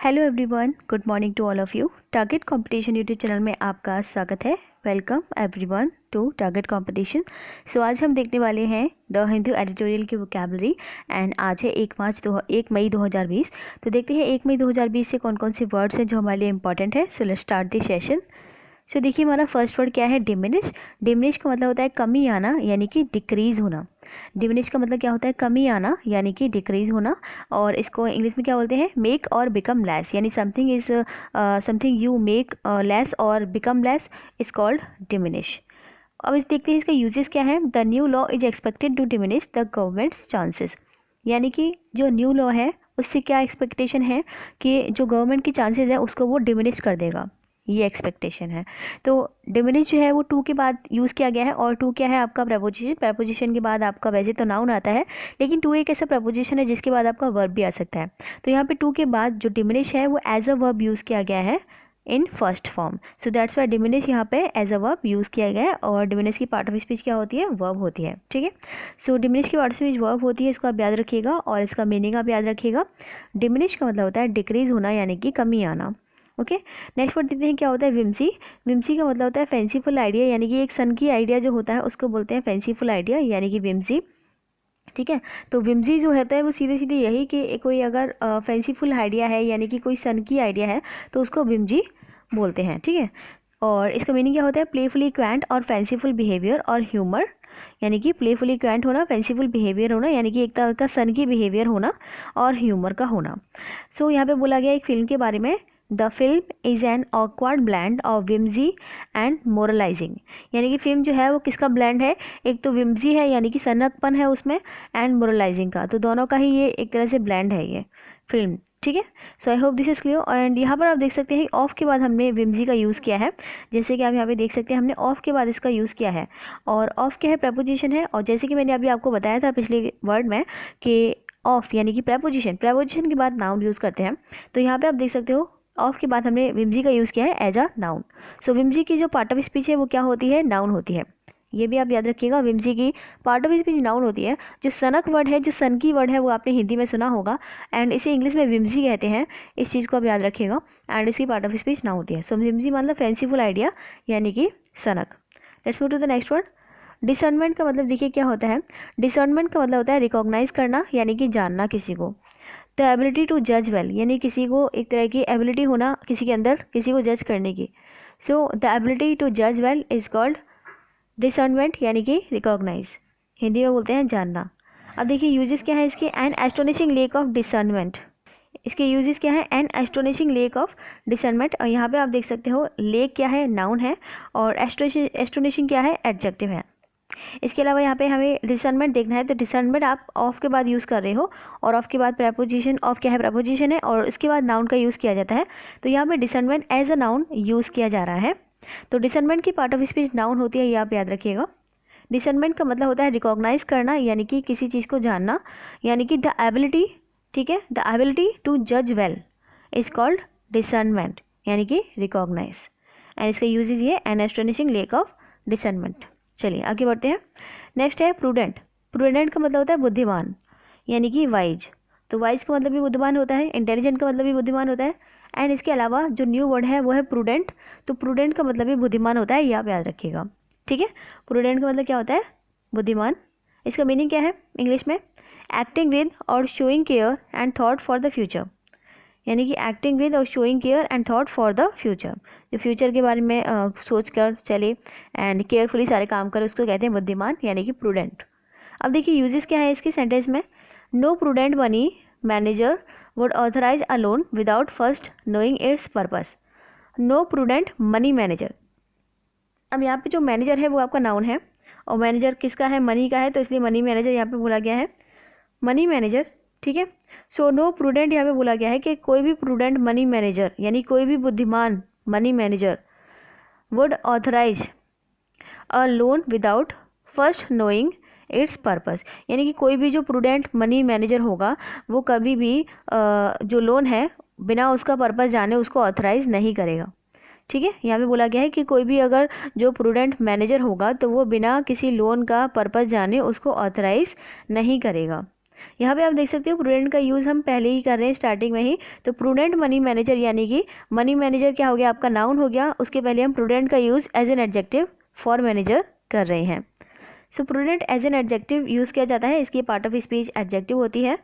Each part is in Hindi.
Hello everyone, good morning to all of you. Target competition YouTube channel में आपका स्वागत है। Welcome everyone to target competition. So आज हम देखने वाले हैं द हिंदू एडिटोरियल की वोकैबुलरी एंड आज है 1 मई 2020। तो देखते हैं 1 मई 2020 से कौन कौन से वर्ड्स हैं जो हमारे लिए इंपॉर्टेंट है। So let's start the session. So देखिए, हमारा फर्स्ट वर्ड क्या है? डिमिनिश। डिमिनिश का मतलब होता है कमी आना, यानी कि डिक्रीज होना। डिमिनिश का मतलब क्या होता है? कमी आना यानी कि डिक्रीज होना। और इसको इंग्लिश में क्या बोलते हैं? मेक और बिकम लेस, यानी something is something you make less और become less is called diminish. अब इस देखते हैं इसका यूजेस क्या है। The new law is expected to diminish the government's chances, यानी कि जो न्यू लॉ है उससे क्या एक्सपेक्टेशन है कि जो गवर्नमेंट की चांसेस है उसको वो डिमिनिश कर देगा, ये एक्सपेक्टेशन है। तो डिमिनिश जो है वो टू के बाद यूज़ किया गया है। और टू क्या है? आपका प्रपोजिशन। प्रपोजिशन के बाद आपका वैसे तो नाउन आता है, लेकिन टू एक ऐसा प्रपोजिशन है जिसके बाद आपका वर्ब भी आ सकता है। तो यहाँ पे टू के बाद जो डिमिनिश है वो एज अ वर्ब यूज़ किया गया है in first form. So that's why diminish यहाँ पे एज अ वर्ब यूज़ किया गया है। और डिमिनिश की पार्ट ऑफ स्पीच क्या होती है? वर्ब होती है। ठीक है, सो डिमिनिश की पार्ट ऑफ स्पीच वर्ब होती है, इसको आप याद रखिएगा और इसका मीनिंग आप याद रखिएगा। डिमिनिश का मतलब होता है डिक्रीज होना, यानी कि कमी आना। ओके, नेक्स्ट वर्ड देखते हैं क्या होता है? विम्सी। विम्सी का मतलब होता है फैंसीफुल आइडिया, यानी कि एक सन की आइडिया जो होता है उसको बोलते हैं फैंसीफुल आइडिया, यानी कि विम्सी। ठीक है, तो विम्सी जो होता है वो सीधे सीधे यही कि कोई अगर फैंसीफुल आइडिया है, यानी कि कोई सन की आइडिया है, तो उसको विम्जी बोलते हैं। ठीक है, और इसका मीनिंग क्या होता है? प्लेफुली क्वेंट और फैंसीफुल बिहेवियर और ह्यूमर, यानी कि प्लेफुली क्वेंट होना, फैंसीफुल बिहेवियर होना, यानी कि एक तरह का सन की बिहेवियर होना और ह्यूमर का होना। सो यहाँ पे बोला गया एक फिल्म के बारे में। The film is an awkward blend of whimsy and moralizing, यानी कि फिल्म जो है वो किसका ब्लेंड है? एक तो विम्जी है यानी कि सनकपन है उसमें, एंड मोरलाइजिंग का, तो दोनों का ही ये एक तरह से ब्लेंड है ये फिल्म। ठीक है, so I hope this is clear. And यहाँ पर आप देख सकते हैं ऑफ के बाद हमने विम्जी का यूज़ किया है, जैसे कि आप यहाँ पे देख सकते हैं हमने ऑफ के बाद इसका यूज़ किया है। और ऑफ क्या है? प्रपोजिशन है। और जैसे कि मैंने अभी आपको बताया था पिछले वर्ड में कि ऑफ यानी कि प्रपोजिशन, प्रपोजिशन के बाद नाउन यूज़ करते हैं। तो यहाँ पे आप देख सकते हो ऑफ के बाद हमने विम्जी का यूज़ किया है एज अ नाउन। सो विम्जी की जो पार्ट ऑफ स्पीच है वो क्या होती है? नाउन होती है। ये भी आप याद रखिएगा, विम्जी की पार्ट ऑफ स्पीच नाउन होती है। जो सनक वर्ड है, जो सन की वर्ड है, वो आपने हिंदी में सुना होगा एंड इसे इंग्लिश में विम्जी कहते हैं। इस चीज़ को आप याद रखिएगा। एंड इसकी पार्ट ऑफ स्पीच नाउन होती है। सो विम्जी मतलब फैंसीफुल आइडिया, यानी कि सनक। Let's move to the next word. Discernment का मतलब देखिए क्या होता है? डिसर्नमेंट का मतलब होता है रिकॉग्नाइज करना, यानी कि जानना किसी को। द एबिलिटी टू जज वेल, यानी किसी को एक तरह की एबिलिटी होना किसी के अंदर, किसी को जज करने की। सो द एबिलिटी टू जज वेल इज कॉल्ड डिसर्नमेंट, यानी कि रिकॉग्नाइज, हिंदी में बोलते हैं जानना। अब देखिए यूजेस क्या है इसके। An astonishing lack of discernment, इसके यूजेस क्या है? An astonishing lack of discernment. और यहाँ पे आप देख सकते हो लेक क्या है? नाउन है, और एस्टोनिशिंग क्या है? एडजेक्टिव है। इसके अलावा यहाँ पे हमें डिसर्नमेंट देखना है, तो डिसर्नमेंट आप ऑफ के बाद यूज़ कर रहे हो, और ऑफ के बाद प्रपोजिशन, ऑफ क्या है? प्रपोजिशन है, और इसके बाद नाउन का यूज़ किया जाता है। तो यहाँ पे discernment as a noun use किया जा रहा है। तो डिसर्नमेंट की पार्ट ऑफ स्पीच नाउन होती है, ये आप याद रखिएगा। डिसर्नमेंट का मतलब होता है रिकॉग्नाइज करना, यानी कि किसी चीज़ को जानना, यानी कि द एबिलिटी, ठीक है, द एबिलिटी टू जज वेल इज कॉल्ड डिसर्नमेंट, यानी कि रिकॉग्नाइज। एंड इसका यूज ये an astonishing lack of discernment. चलिए आगे बढ़ते हैं। नेक्स्ट है प्रूडेंट। प्रूडेंट का मतलब होता है बुद्धिमान, यानी कि वाइज। तो वाइज का मतलब भी बुद्धिमान होता है, इंटेलिजेंट का मतलब भी बुद्धिमान होता है। एंड इसके अलावा जो न्यू वर्ड है वो है प्रूडेंट। तो प्रूडेंट का मतलब भी बुद्धिमान होता है, ये आप याद रखिएगा। ठीक है, प्रूडेंट का मतलब क्या होता है? बुद्धिमान। इसका मीनिंग क्या है इंग्लिश में? एक्टिंग विद और showing care and thought for the future, यानी कि एक्टिंग विद और showing care and thought for the future, जो फ्यूचर के बारे में सोच कर चले एंड केयरफुली सारे काम करे, उसको कहते हैं बुद्धिमान, यानी कि प्रूडेंट। अब देखिए यूजेस क्या है इसके सेंटेंस में। No prudent money manager would authorise a loan without first knowing its purpose. No prudent money manager. अब यहाँ पे जो मैनेजर है वो आपका नाउन है, और मैनेजर किसका है? मनी का है, तो इसलिए मनी मैनेजर यहाँ पे बोला गया है, मनी मैनेजर। ठीक है, सो नो प्रूडेंट यहाँ पे बोला गया है कि कोई भी प्रूडेंट मनी मैनेजर, यानी कोई भी बुद्धिमान money manager would authorise a loan without first knowing its purpose, यानी कि कोई भी जो प्रूडेंट मनी मैनेजर होगा वो कभी भी जो लोन है बिना उसका पर्पस जाने उसको ऑथराइज नहीं करेगा। ठीक है, यहाँ पे बोला गया है कि कोई भी अगर जो प्रूडेंट मैनेजर होगा तो वो बिना किसी लोन का पर्पस जाने उसको ऑथराइज नहीं करेगा। यहाँ पे आप देख सकते हो प्रूडेंट का यूज़ हम पहले ही कर रहे हैं स्टार्टिंग में ही। तो प्रूडेंट मनी मैनेजर यानी कि मनी मैनेजर क्या हो गया, आपका नाउन हो गया। उसके पहले हम प्रूडेंट का use as an adjective for manager कर रहे हैं। So prudent as an adjective use किया जाता है, इसकी पार्ट ऑफ स्पीच एडजेक्टिव होती है।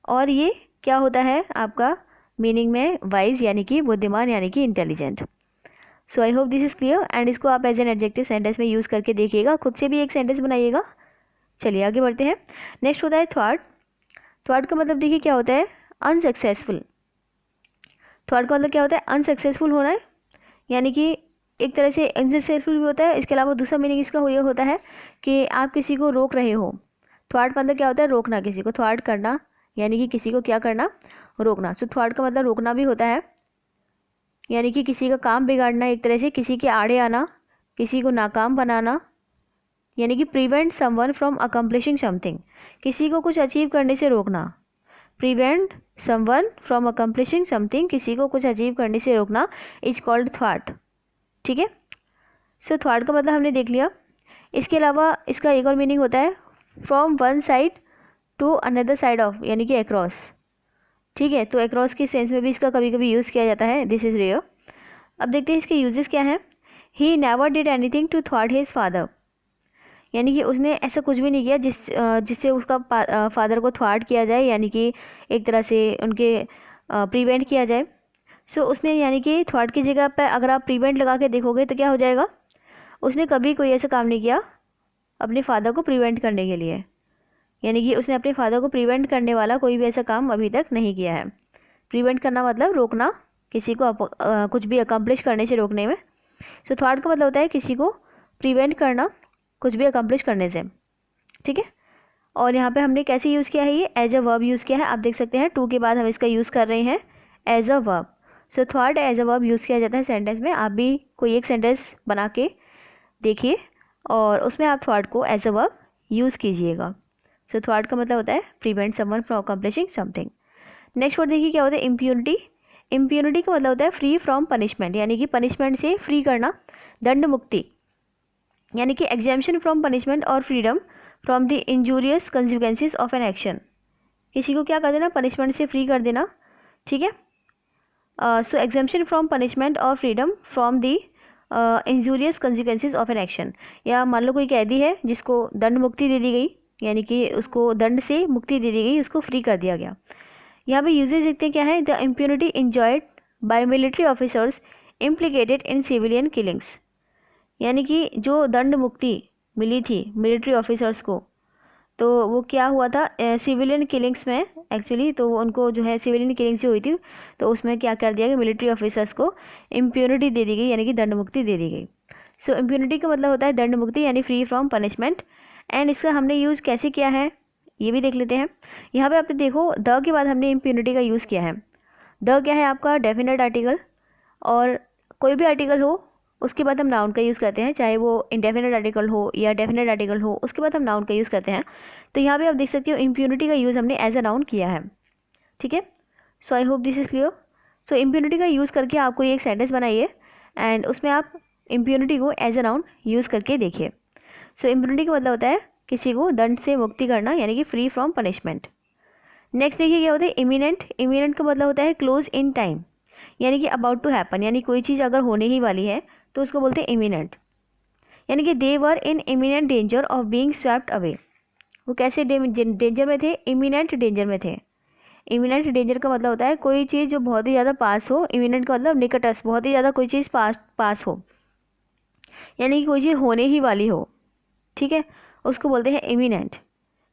और ये क्या होता है आपका मीनिंग में वाइज यानी कि बुद्धिमान यानी कि intelligent. So I hope this is clear and इसको आप एज एन एडजेक्टिव सेंटेंस में यूज़ करके देखिएगा, खुद से भी एक सेंटेंस बनाइएगा। चलिए आगे बढ़ते हैं। नेक्स्ट होता है थ्वार्ट। थ्वार्ट का मतलब देखिए क्या होता है, अनसक्सेसफुल। थ्वार्ट का मतलब क्या होता है, अनसक्सेसफुल होना है, यानी कि एक तरह से अनसक्सेसफुल भी होता है। इसके अलावा दूसरा मीनिंग इसका ये होता है कि आप किसी को रोक रहे हो। थ्वार्ट मतलब क्या होता है, रोकना, किसी को थ्वार्ट करना यानी कि किसी को क्या करना, रोकना। सो थ्वार्ट का मतलब रोकना भी होता है, यानी कि किसी का काम बिगाड़ना, एक तरह से किसी के आड़े आना, किसी को नाकाम बनाना, यानी कि prevent someone from accomplishing something, किसी को कुछ अचीव करने से रोकना। Prevent someone from accomplishing something, किसी को कुछ अचीव करने से रोकना, इज कॉल्ड थ्वार्ट। ठीक है, सो थ्वार्ट का मतलब हमने देख लिया। इसके अलावा इसका एक और मीनिंग होता है from one side to another side of, यानी कि अक्रॉस। ठीक है, तो अक्रॉस के सेंस में भी इसका कभी कभी यूज़ किया जाता है, दिस इज़ रेयर। अब देखते हैं इसके यूजेस क्या हैं। He never did anything to thwart his father, यानी कि उसने ऐसा कुछ भी नहीं किया जिससे उसका फादर को थ्वार्ट किया जाए, यानी कि एक तरह से उनके प्रिवेंट किया जाए। सो उसने यानी कि थ्वार्ट की जगह पर अगर आप प्रिवेंट लगा के देखोगे तो क्या हो जाएगा, उसने कभी कोई ऐसा काम नहीं किया अपने फादर को प्रिवेंट करने के लिए, यानी कि उसने अपने फादर को प्रिवेंट करने वाला कोई भी ऐसा काम अभी तक नहीं किया है। प्रिवेंट करना मतलब रोकना, किसी को कुछ भी अकम्प्लिश करने से रोकने में। सो थ्वार्ट का मतलब होता है किसी को प्रिवेंट करना कुछ भी अकम्प्लिश करने से। ठीक है, और यहाँ पे हमने कैसे यूज़ किया है, ये एज अ वर्ब यूज़ किया है। आप देख सकते हैं टू के बाद हम इसका यूज़ कर रहे हैं as a verb. So thwart as a verb use किया जाता है सेंटेंस में। आप भी कोई एक सेंटेंस बना के देखिए और उसमें आप थ्वार्ट को एज अ वर्ब यूज़ कीजिएगा। सो थ्वार्ट का मतलब होता है prevent someone from accomplishing something. Next word देखिए क्या होता है, इम्प्यूनिटी। इम्प्यूनिटी का मतलब होता है फ्री फ्रॉम पनिशमेंट, यानी कि पनिशमेंट से फ्री करना, दंड मुक्ति, यानी कि एग्जेम्पशन फ्रॉम पनिशमेंट और freedom from the injurious consequences of an action. किसी को क्या कर देना, पनिशमेंट से फ्री कर देना। ठीक है, सो एग्जेम्पशन फ्रॉम पनिशमेंट और freedom from the injurious consequences of an action. या मान लो कोई कैदी है जिसको दंड मुक्ति दे दी गई, यानी कि उसको दंड से मुक्ति दे दी गई, उसको फ्री कर दिया गया। यहाँ पे यूजेस देखते हैं क्या है, the impunity enjoyed bye military officers implicated in civilian killings, यानी कि जो दंड मुक्ति मिली थी मिलिट्री ऑफिसर्स को, तो वो क्या हुआ था सिविलियन किलिंग्स में एक्चुअली, तो उनको जो है सिविलियन किलिंग्स जो हुई थी तो उसमें क्या कर दिया गया, मिलिट्री ऑफिसर्स को इम्प्यूनिटी दे दी गई, यानी कि दंड मुक्ति दे दी गई। सो इम्प्यूनिटी का मतलब होता है दंड मुक्ति यानी फ्री फ्रॉम पनिशमेंट। एंड इसका हमने यूज़ कैसे किया है ये भी देख लेते हैं। यहाँ पे आप देखो द के बाद हमने इम्प्यूनिटी का यूज़ किया है। द क्या है आपका डेफिनेट आर्टिकल, और कोई भी आर्टिकल हो उसके बाद हम नाउन का यूज़ करते हैं, चाहे वो इंडेफिनेट आर्टिकल हो या डेफिनेट आर्टिकल हो, उसके बाद हम नाउन का यूज़ करते हैं। तो यहाँ पे आप देख सकते हो इम्प्यूनिटी का यूज़ हमने एज अ नाउन किया है। ठीक है, so I hope this is clear. So impunity का यूज़ करके आप कोई एक सेंटेंस बनाइए एंड उसमें आप इम्प्यूनिटी को एज अ नाउन यूज़ करके देखिए। सो इम्प्यूनिटी का मतलब होता है किसी को दंड से मुक्ति करना, यानी कि फ्री फ्रॉम पनिशमेंट। नेक्स्ट देखिए क्या होता है इमिनेंट। इमिनेंट का मतलब होता है क्लोज इन टाइम, यानी कि अबाउट टू हैपन, यानी कोई चीज़ अगर होने ही वाली है तो उसको बोलते हैं इमिनेंट। यानी कि they were in imminent danger of being swept away, वो कैसे डेंजर में थे, इमिनेंट डेंजर में थे। इमिनेंट डेंजर का मतलब होता है कोई चीज़ जो बहुत ही ज़्यादा पास हो, इमिनेंट का मतलब निकटस्थ, बहुत ही ज़्यादा कोई चीज़ पास हो, यानी कि कोई चीज़ होने ही वाली हो। ठीक है, उसको बोलते हैं imminent.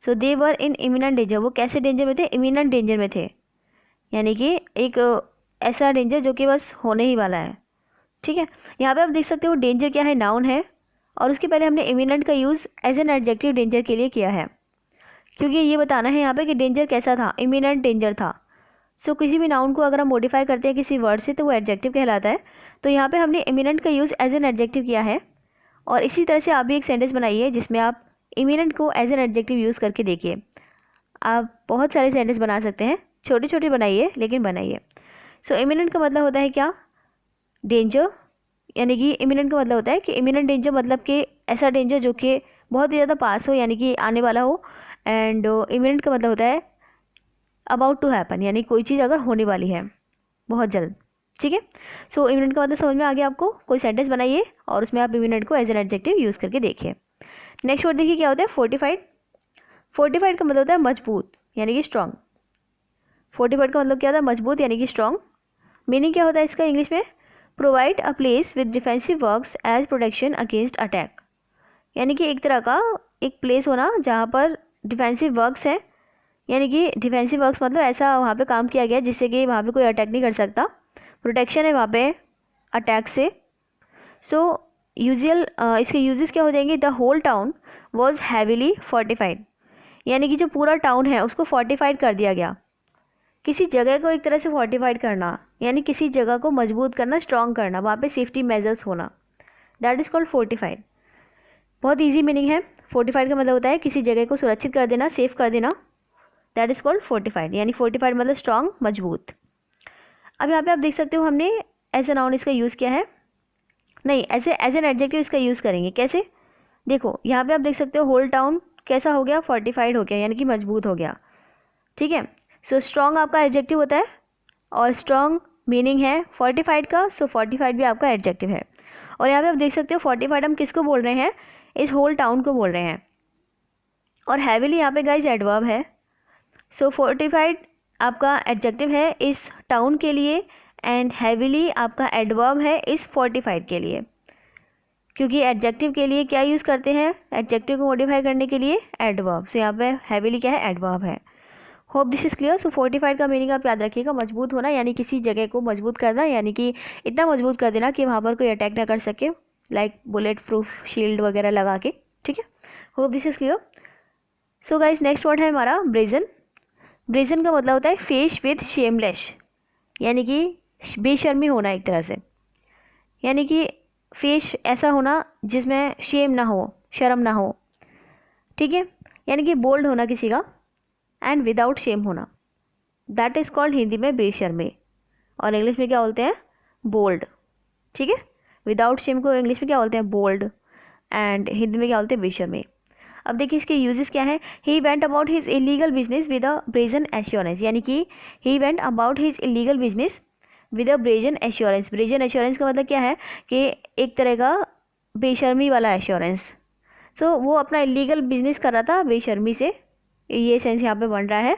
So they were in imminent danger, वो कैसे डेंजर में थे, इमिनेंट डेंजर में थे, यानी कि एक ऐसा डेंजर जो कि बस होने ही वाला है। ठीक है, यहाँ पे आप देख सकते हो डेंजर क्या है, नाउन है, और उसके पहले हमने इमिनेंट का use as an adjective danger के लिए किया है, क्योंकि ये बताना है यहाँ पे कि डेंजर कैसा था, इमिनेंट डेंजर था। सो किसी भी नाउन को अगर हम मॉडिफाई करते हैं किसी वर्ड से तो वो एडजेक्टिव कहलाता है। तो यहाँ पे हमने इमिनेंट का यूज़ एज एन एडजेक्टिव किया है, और इसी तरह से आप भी एक सेंटेंस बनाइए जिसमें आप इमिनेंट को एज एन एडजेक्टिव यूज़ करके देखिए। आप बहुत सारे सेंटेंस बना सकते हैं, छोटे छोटे बनाइए लेकिन बनाइए। सो इमिनेंट का मतलब होता है क्या, डेंजर, यानी कि इमिनेंट का मतलब होता है कि इमिनेंट डेंजर मतलब कि ऐसा डेंजर जो कि बहुत ही ज़्यादा पास हो, यानी कि आने वाला हो। एंड इमिनेंट का मतलब होता है अबाउट टू हैपन, यानी कोई चीज़ अगर होने वाली है बहुत जल्द, ठीक है। सो इमिनेंट का मतलब समझ में आ गया आपको। कोई सेंटेंस बनाइए और उसमें आप इमिनेंट को एज एन एडजेक्टिव यूज़ करके देखिए। नेक्स्ट वर्ड देखिए क्या होता है, फोर्टिफाइड। फोर्टिफाइड का मतलब होता है मजबूत यानी कि स्ट्रॉन्ग। फोर्टिफाइड का मतलब क्या होता है, मजबूत यानी कि स्ट्रॉन्ग। मीनिंग क्या होता है इसका इंग्लिश में, provide a place with defensive works as protection against attack, यानी कि एक तरह का एक प्लेस होना जहाँ पर डिफेंसिव वर्क्स है, यानी कि डिफेंसिव वर्क्स मतलब ऐसा वहाँ पे काम किया गया जिससे कि वहाँ पे कोई अटैक नहीं कर सकता, प्रोटेक्शन है वहाँ पे अटैक से। सो यूजुअल इसके यूजेस क्या हो जाएंगे, the whole town was heavily fortified, यानी कि जो पूरा टाउन है उसको फोर्टिफाइड कर दिया गया। किसी जगह को एक तरह से फोर्टिफाइड करना यानी किसी जगह को मजबूत करना, स्ट्रॉन्ग करना, वहाँ पे सेफ्टी मेजर्स होना, दैट इज़ कॉल्ड फोर्टिफाइड। बहुत ईजी मीनिंग है। फोर्टिफाइड का मतलब होता है किसी जगह को सुरक्षित कर देना, सेफ कर देना, दैट इज़ कॉल्ड फोर्टिफाइड, यानी फोर्टिफाइड मतलब स्ट्रॉन्ग, मजबूत। अब यहाँ पे आप देख सकते हो हमने एज ए नाउन इसका यूज़ किया है, नहीं ऐसे एज एन एडजेक्टिव इसका यूज़ करेंगे। कैसे, देखो यहाँ पे आप देख सकते हो होल टाउन कैसा हो गया, फोर्टिफाइड हो गया यानी कि मजबूत हो गया, ठीक है। सो स्ट्रॉन्ग आपका एडजेक्टिव होता है और स्ट्रॉन्ग मीनिंग है फोर्टिफाइड का, सो फोर्टिफाइड भी आपका एडजेक्टिव है। और यहाँ पे आप देख सकते हो फोर्टिफाइड हम किसको बोल रहे हैं, इस होल टाउन को बोल रहे हैं। और हैविली यहाँ पे गाइज एडवर्ब है। सो फोर्टिफाइड आपका एडजेक्टिव है इस टाउन के लिए एंड हैविली आपका एडवर्ब है इस फोर्टिफाइड के लिए, क्योंकि एडजेक्टिव के लिए क्या यूज़ करते हैं, एडजेक्टिव को मॉडिफाई करने के लिए एडवर्ब। सो यहाँ पे हैविली क्या है, एडवर्ब है। Hope this is clear. So fortified का मीनिंग आप याद रखिएगा, मजबूत होना यानी किसी जगह को मजबूत करना, यानी कि इतना मजबूत कर देना कि वहाँ पर कोई अटैक ना कर सके, लाइक बुलेट प्रूफ शील्ड वगैरह लगा के, ठीक है। Hope this is clear. So guys next word है हमारा ब्रेजन। ब्रेजन का मतलब होता है फेस विथ शेमलेस, यानी कि बेशर्मी होना एक तरह से, यानी कि फेस ऐसा होना जिसमें शेम ना हो, शर्म ना हो, ठीक है, यानी कि बोल्ड होना किसी का एंड विदाउट शेम होना, दैट इज़ कॉल्ड हिंदी में बेशर्मी, और इंग्लिश में क्या बोलते हैं, बोल्ड, ठीक है। विदाउट शेम को इंग्लिश में क्या बोलते हैं, बोल्ड, एंड हिंदी में क्या बोलते हैं, बेशर्मी। अब देखिए इसके यूजेस क्या है, he went about his illegal business with a brazen assurance, यानी कि he went about his illegal business with a brazen assurance. Brazen assurance का मतलब क्या है कि एक तरह का बेशर्मी वाला एश्योरेंस। सो वो अपना इलीगल बिजनेस कर रहा था बेशर्मी से, ये सेंस यहाँ पे बन रहा है।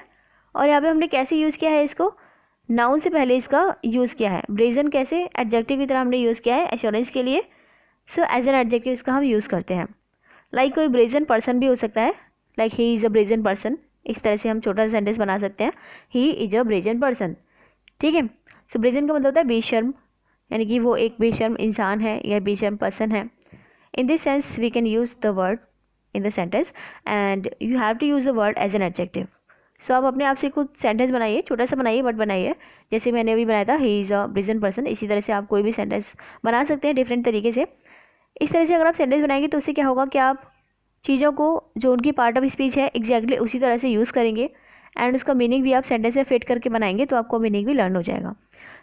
और यहाँ पे हमने कैसे यूज़ किया है इसको, नाउन से पहले इसका यूज़ किया है। ब्रेजन कैसे, एडजेक्टिव की तरह हमने यूज़ किया है एश्योरेंस के लिए। सो एज एन एडजेक्टिव इसका हम यूज़ करते हैं। लाइक कोई ब्रेजन पर्सन भी हो सकता है, like he is a brazen person, इस तरह से हम छोटा सा सेंटेंस बना सकते हैं, he is a brazen person, ठीक है। सो ब्रेजन का मतलब होता है बेशर्म, यानी कि वो एक बेशर्म इंसान है या बेशर्म पर्सन है। In this sense we can use the word in the sentence and you have to use the word as an adjective. So आप अपने आप से कुछ सेंटेंस बनाइए, छोटा सा बनाइए बट बनाइए, जैसे मैंने अभी बनाया था he is a brazen person, इसी तरह से आप कोई भी सेंटेंस बना सकते हैं डिफरेंट तरीके से। इस तरह से अगर आप सेंटेंस बनाएंगे तो उससे क्या होगा कि आप चीज़ों को जो उनकी पार्ट ऑफ स्पीच है एग्जैक्टली उसी तरह से यूज़ करेंगे एंड उसका मीनिंग भी आप सेंटेंस में फिट करके बनाएंगे तो आपको मीनिंग भी लर्न हो जाएगा।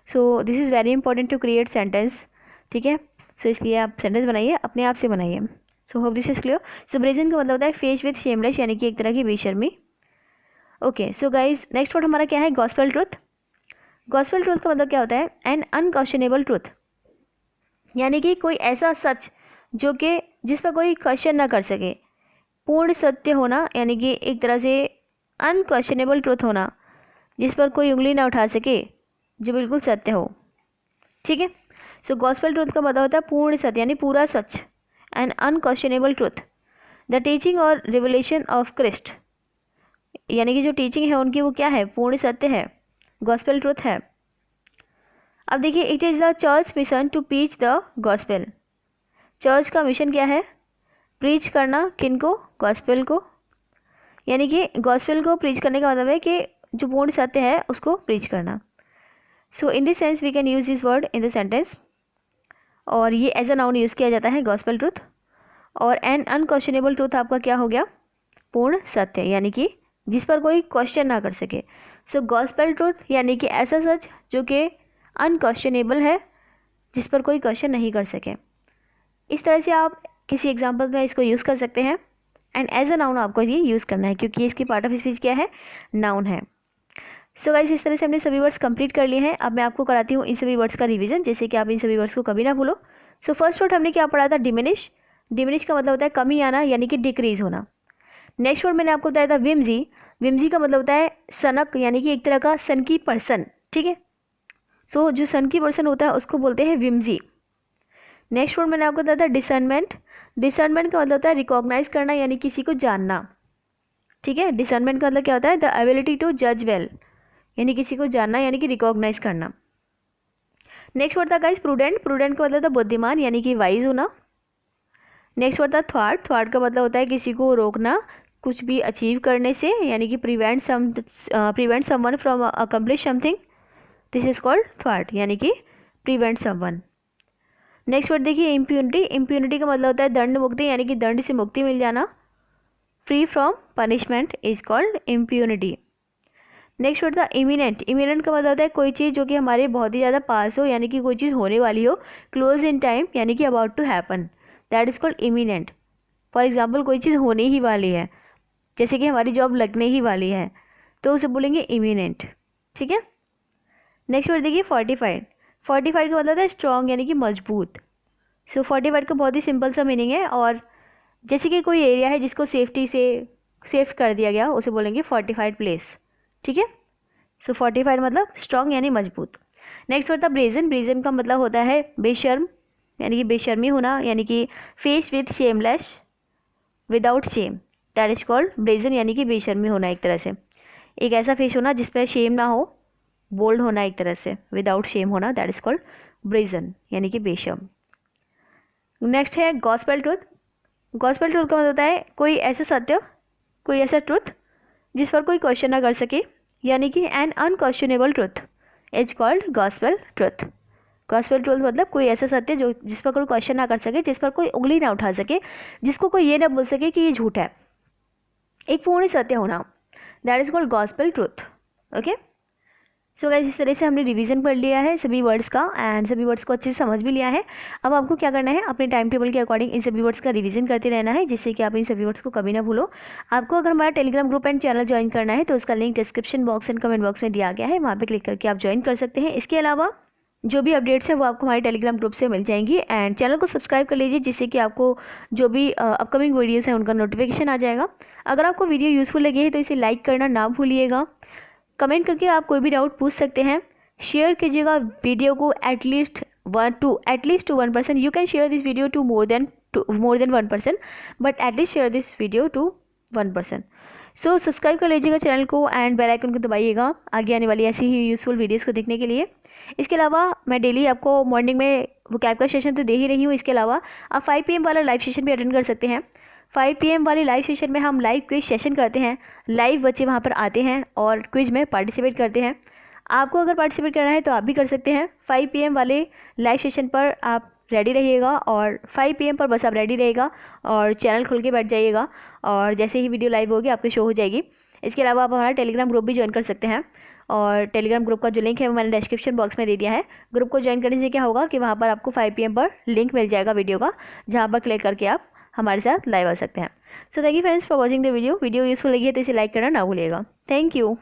So this is very important to create sentence, ठीक है। सो इसलिए आप सेंटेंस बनाइए, अपने आप से बनाइए। So hope this is clear. So brazen का मतलब होता है फेस विथ शेमलेस, यानी कि एक तरह की बेशर्मी। Okay so guys next word हमारा क्या है, गॉस्पेल ट्रुथ। गॉस्पेल ट्रुथ का मतलब क्या होता है, एन अनक्वेश्चनेबल ट्रुथ, यानी कि कोई ऐसा सच जो कि जिस पर कोई क्वेश्चन ना कर सके, पूर्ण सत्य होना, यानी कि एक तरह से अनक्वेश्चनेबल ट्रुथ होना जिस पर कोई उंगली ना उठा सके, जो बिल्कुल सत्य हो, ठीक है। सो गॉस्पेल ट्रुथ का मतलब होता है पूर्ण सत्य यानी पूरा सच, an unquestionable truth, the teaching और रिवलेशन ऑफ क्रिस्ट, यानी कि जो टीचिंग है उनकी वो क्या है, पूर्ण सत्य है, गॉस्पेल ट्रुथ है। अब देखिए it is the church mission to preach the gospel. Church का मिशन क्या है, प्रीच करना, किनको, गॉस्पेल को, यानी कि गॉस्पेल को प्रीच करने का मतलब है कि जो पूर्ण सत्य है उसको प्रीच करना। So in this sense we can use this word in the sentence, और ये एज अ नाउन यूज़ किया जाता है गॉस्पेल ट्रुथ। और एन अनक्वेश्चनेबल ट्रुथ आपका क्या हो गया, पूर्ण सत्य, यानी कि जिस पर कोई क्वेश्चन ना कर सके। सो गॉस्पेल ट्रुथ यानी कि ऐसा सच जो कि अनक्वेश्चनेबल है, जिस पर कोई क्वेश्चन नहीं कर सके। इस तरह से आप किसी एग्जाम्पल में इसको यूज़ कर सकते हैं एंड एज अ नाउन आपको ये यूज़ करना है क्योंकि इसकी पार्ट ऑफ स्पीच क्या है, नाउन है। सो गाइस इस तरह से हमने सभी वर्ड्स कंप्लीट कर लिए हैं। अब मैं आपको कराती हूँ इन सभी वर्ड्स का रिवीजन, जैसे कि आप इन सभी वर्ड्स को कभी ना भूलो। सो फर्स्ट वर्ड हमने क्या पढ़ा था, डिमिनिश। डिमिनिश का मतलब होता है कमी आना, यानी कि डिक्रीज होना। नेक्स्ट वर्ड मैंने आपको बताया था विम्जी। विम्जी का मतलब होता है सनक, यानी कि एक तरह का सन की पर्सन, ठीक है। सो जो सन की पर्सन होता है उसको बोलते हैं विम्जी। नेक्स्ट वर्ड मैंने आपको बताया था डिसर्नमेंट। डिसर्नमेंट का मतलब होता है रिकॉग्नाइज करना, यानी किसी को जानना, ठीक है। डिसर्नमेंट का मतलब क्या होता है, द एबिलिटी टू जज वेल, यानी किसी को जानना, यानी कि रिकॉग्नाइज करना। नेक्स्ट वर्ड था गाइस प्रूडेंट। प्रूडेंट का मतलब था बुद्धिमान, यानी कि वाइज होना। नेक्स्ट वर्ड था थ्वार्ट। थ्वार्ट का मतलब होता है किसी को रोकना कुछ भी अचीव करने से, यानी कि prevent someone from accomplish something, this is called thwart, यानी कि प्रिवेंट समवन। नेक्स्ट वर्ड देखिए इम्प्यूनिटी। इम्प्यूनिटी का मतलब होता है दंड मुक्ति, यानी कि दंड से मुक्ति मिल जाना। Free from punishment is called impunity. Next word था इमिनेंट। इमिनेंट का मतलब होता है कोई चीज़ जो कि हमारे बहुत ही ज़्यादा पास हो, यानी कि कोई चीज़ होने वाली हो, क्लोज इन टाइम, यानी कि about to happen, that is called imminent. For example कोई चीज़ होने ही वाली है, जैसे कि हमारी जॉब लगने ही वाली है, तो उसे बोलेंगे इमिनेंट, ठीक है। नेक्स्ट वर्ड देखिए फोर्टिफाइड। फोर्टिफाइड का मतलब है स्ट्रॉन्ग, यानी कि मजबूत। सो फोर्टिफाइड का बहुत ही सिंपल सा मीनिंग है, और जैसे कि कोई एरिया है जिसको सेफ्टी से सेफ कर दिया गया, उसे बोलेंगे फोर्टिफाइड प्लेस, ठीक है। सो फोर्टिफाइड मतलब स्ट्रॉन्ग यानी मजबूत। नेक्स्ट वर्ड था ब्रेजन। ब्रेजन का मतलब होता है बेशर्म, यानी कि बेशर्मी होना, यानी कि face with shameless, without shame, that is called brazen, यानी कि बेशर्मी होना, एक तरह से एक ऐसा फेस होना जिस पर शेम ना हो, बोल्ड होना एक तरह से, विदाउट शेम होना, दैट इज कॉल्ड ब्रेजन, यानी कि बेशर्म। नेक्स्ट है गॉस्पेल ट्रूथ। गॉस्पेल ट्रूथ का मतलब होता है कोई ऐसा सत्य, कोई ऐसा ट्रूथ जिस पर कोई क्वेश्चन ना कर सके, यानी कि an unquestionable truth is called gospel truth. Gospel truth मतलब कोई ऐसा सत्य जो जिस पर कोई क्वेश्चन ना कर सके, जिस पर कोई उंगली ना उठा सके, जिसको कोई ये ना बोल सके कि ये झूठ है, एक पूर्ण सत्य होना, that is called gospel truth. Okay, so guys इस तरह से हमने रिवीजन कर लिया है सभी वर्ड्स का, एंड सभी वर्ड्स को अच्छे से समझ भी लिया है। अब आपको क्या करना है, अपने टाइम टेबल के अकॉर्डिंग इन सभी वर्ड्स का रिवीजन करते रहना है, जिससे कि आप इन सभी वर्ड्स को कभी ना भूलो। आपको अगर हमारा Telegram group and channel join करना है तो उसका link description box and comment box में दिया गया है, वहाँ पर क्लिक करके आप ज्वाइन कर सकते हैं। इसके अलावा जो भी अपडेट्स है वो आपको हमारे टेलीग्राम ग्रुप से मिल जाएंगी, एंड चैनल को सब्सक्राइब कर लीजिए, जिससे कि आपको जो भी अपकमिंग वीडियोस हैं उनका नोटिफिकेशन आ जाएगा। अगर आपको वीडियो यूजफुल लगी है तो इसे लाइक करना ना भूलिएगा। कमेंट करके आप कोई भी डाउट पूछ सकते हैं। शेयर कीजिएगा वीडियो को at least to 1 person. You can share this video to more than 1 person, but at least share this video to 1 person. So subscribe कर लीजिएगा चैनल को, एंड बेल आइकन को दबाइएगा आगे आने वाली ऐसी ही यूजफुल वीडियोस को देखने के लिए। इसके अलावा मैं डेली आपको मॉर्निंग में वोकैब का सेशन तो दे ही रही हूँ, इसके अलावा आप 5 PM वाला लाइव सेशन भी अटेंड कर सकते हैं। 5 PM वाले लाइव सेशन में हम लाइव क्विज सेशन करते हैं, लाइव बच्चे वहाँ पर आते हैं और क्विज में पार्टिसिपेट करते हैं। आपको अगर पार्टिसिपेट करना है तो आप भी कर सकते हैं। 5 PM वाले लाइव सेशन पर आप रेडी रहिएगा, और 5 PM पर बस आप रेडी रहेगा और चैनल खोल के बैठ जाइएगा, और जैसे ही वीडियो लाइव होगी आपकी शो हो जाएगी। इसके अलावा आप हमारा टेलीग्राम ग्रुप भी ज्वाइन कर सकते हैं, और टेलीग्राम ग्रुप का जो लिंक है वो मैंने डिस्क्रिप्शन बॉक्स में दे दिया है। ग्रुप को ज्वाइन करने से क्या होगा कि वहाँ पर आपको 5 PM पर लिंक मिल जाएगा वीडियो का, जहाँ पर क्लिक करके आप हमारे साथ लाइव आ सकते हैं। So thank you friends for watching the video. Video useful लगी है तो इसे लाइक करना ना भूलिएगा। Thank you.